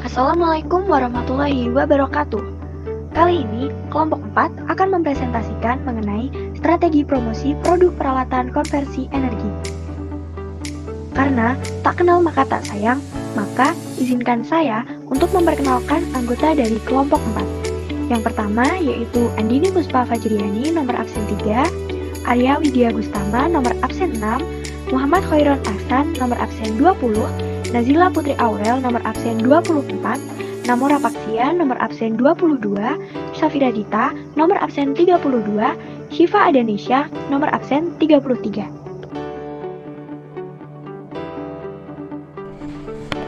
Assalamualaikum warahmatullahi wabarakatuh. Kali ini, kelompok 4 akan mempresentasikan mengenai strategi promosi produk peralatan konversi energi. Karena tak kenal maka tak sayang, maka izinkan saya untuk memperkenalkan anggota dari kelompok 4. Yang pertama yaitu Andini Puspa Fajriani nomor absen 3, Arya Widya Gustama nomor absen 6, Muhammad Khairon Ahsan nomor absen 20, Nazila Putri Aurel nomor absen 24, Namora Paksia nomor absen 22, Syafira Dita nomor absen 32, Syifa Adanisha nomor absen 33.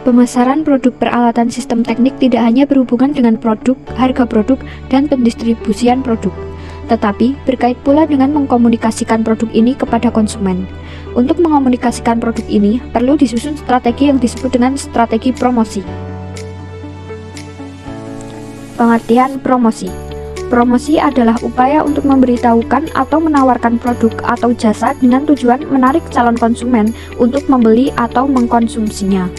Pemasaran produk peralatan sistem teknik tidak hanya berhubungan dengan produk, harga produk, dan pendistribusian produk, tetapi berkait pula dengan mengkomunikasikan produk ini kepada konsumen. Untuk mengomunikasikan produk ini, perlu disusun strategi yang disebut dengan strategi promosi. Pengertian promosi. Promosi adalah upaya untuk memberitahukan atau menawarkan produk atau jasa dengan tujuan menarik calon konsumen untuk membeli atau mengkonsumsinya.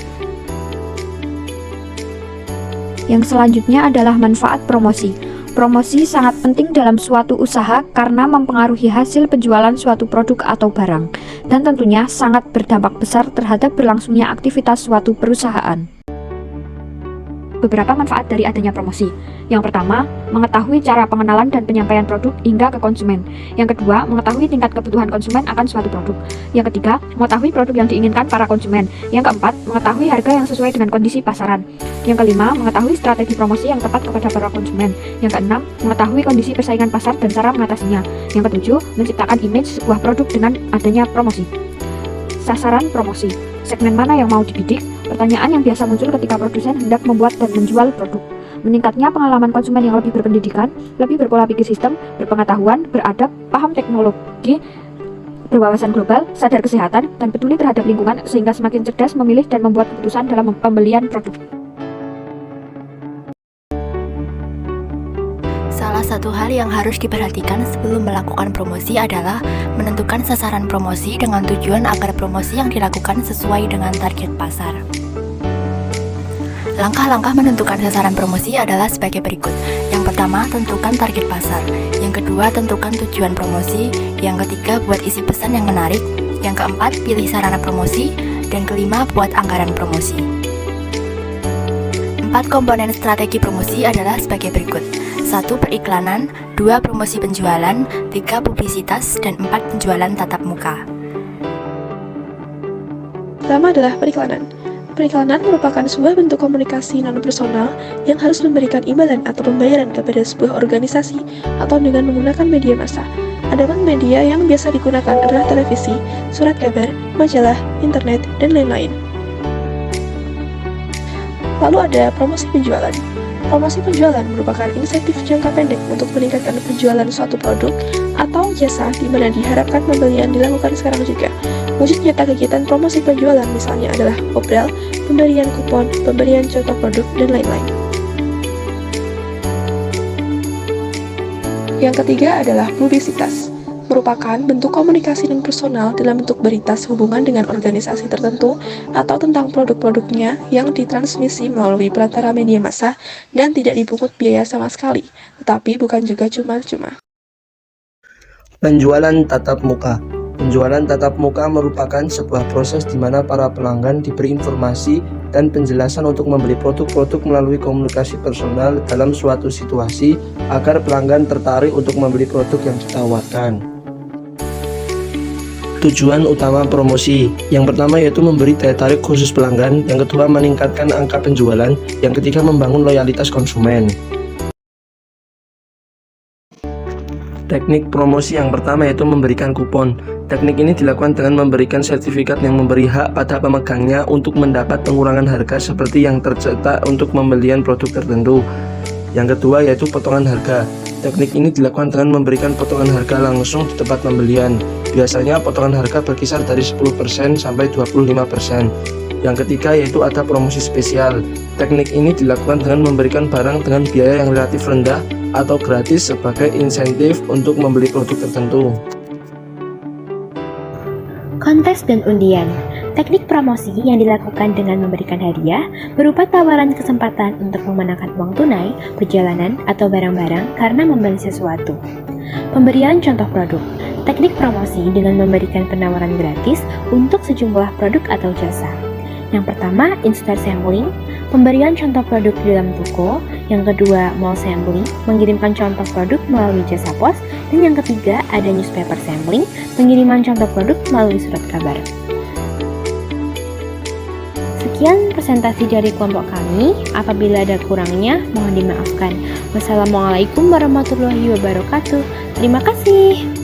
Yang selanjutnya adalah manfaat promosi. Promosi sangat penting dalam suatu usaha karena mempengaruhi hasil penjualan suatu produk atau barang, dan tentunya sangat berdampak besar terhadap berlangsungnya aktivitas suatu perusahaan. Beberapa manfaat dari adanya promosi. Yang pertama, mengetahui cara pengenalan dan penyampaian produk hingga ke konsumen. Yang kedua, mengetahui tingkat kebutuhan konsumen akan suatu produk. Yang ketiga, mengetahui produk yang diinginkan para konsumen. Yang keempat, mengetahui harga yang sesuai dengan kondisi pasaran. Yang kelima, mengetahui strategi promosi yang tepat kepada para konsumen. Yang keenam, mengetahui kondisi persaingan pasar dan cara mengatasinya. Yang ketujuh, menciptakan image sebuah produk dengan adanya promosi. Sasaran promosi. Segmen mana yang mau dibidik? Pertanyaan yang biasa muncul ketika produsen hendak membuat dan menjual produk. Meningkatnya pengalaman konsumen yang lebih berpendidikan, lebih berpola pikir sistem, berpengetahuan, beradab, paham teknologi, berwawasan global, sadar kesehatan, dan peduli terhadap lingkungan sehingga semakin cerdas memilih dan membuat keputusan dalam pembelian produk. Salah satu hal yang harus diperhatikan sebelum melakukan promosi adalah menentukan sasaran promosi dengan tujuan agar promosi yang dilakukan sesuai dengan target pasar. Langkah-langkah menentukan sasaran promosi adalah sebagai berikut. Yang pertama, tentukan target pasar. Yang kedua, tentukan tujuan promosi. Yang ketiga, buat isi pesan yang menarik. Yang keempat, pilih sarana promosi. Dan kelima, buat anggaran promosi. 4 komponen strategi promosi adalah sebagai berikut. 1. Periklanan, 2. Promosi penjualan, 3. Publisitas, dan 4. Penjualan tatap muka. Pertama adalah periklanan. Periklanan merupakan sebuah bentuk komunikasi non-personal yang harus memberikan imbalan atau pembayaran kepada sebuah organisasi atau dengan menggunakan media massa. Adapun media yang biasa digunakan adalah televisi, surat kabar, majalah, internet, dan lain-lain. Lalu ada promosi penjualan. Promosi penjualan merupakan insentif jangka pendek untuk meningkatkan penjualan suatu produk atau jasa di mana diharapkan pembelian dilakukan sekarang juga. Wujud nyata kegiatan promosi penjualan misalnya adalah obral, pemberian kupon, pemberian contoh produk, dan lain-lain. Yang ketiga adalah publisitas. Merupakan bentuk komunikasi non personal dalam bentuk berita sehubungan dengan organisasi tertentu atau tentang produk-produknya yang ditransmisi melalui perantara media massa dan tidak dipungut biaya sama sekali, tetapi bukan juga cuma-cuma. Penjualan tatap muka. Penjualan tatap muka merupakan sebuah proses di mana para pelanggan diberi informasi dan penjelasan untuk membeli produk-produk melalui komunikasi personal dalam suatu situasi agar pelanggan tertarik untuk membeli produk yang ditawarkan. Tujuan utama promosi. Yang pertama yaitu memberi daya tarik khusus pelanggan, yang kedua meningkatkan angka penjualan, yang ketiga membangun loyalitas konsumen. Teknik promosi yang pertama yaitu memberikan kupon. Teknik ini dilakukan dengan memberikan sertifikat yang memberi hak pada pemegangnya untuk mendapat pengurangan harga seperti yang tercetak untuk pembelian produk tertentu. Yang kedua yaitu potongan harga. Teknik ini dilakukan dengan memberikan potongan harga langsung di tempat pembelian. Biasanya potongan harga berkisar dari 10% sampai 25%. Yang ketiga yaitu ada promosi spesial. Teknik ini dilakukan dengan memberikan barang dengan biaya yang relatif rendah atau gratis sebagai insentif untuk membeli produk tertentu. Kontes dan undian. Teknik promosi yang dilakukan dengan memberikan hadiah berupa tawaran kesempatan untuk memenangkan uang tunai, perjalanan, atau barang-barang karena membeli sesuatu. Pemberian contoh produk. Teknik promosi dengan memberikan penawaran gratis untuk sejumlah produk atau jasa. Yang pertama, in-store sampling, pemberian contoh produk di dalam toko. Yang kedua, mall sampling, mengirimkan contoh produk melalui jasa pos. Dan yang ketiga, ada newspaper sampling, pengiriman contoh produk melalui surat kabar. Sekian presentasi dari kelompok kami. Apabila ada kurangnya, mohon dimaafkan. Wassalamualaikum warahmatullahi wabarakatuh. Terima kasih.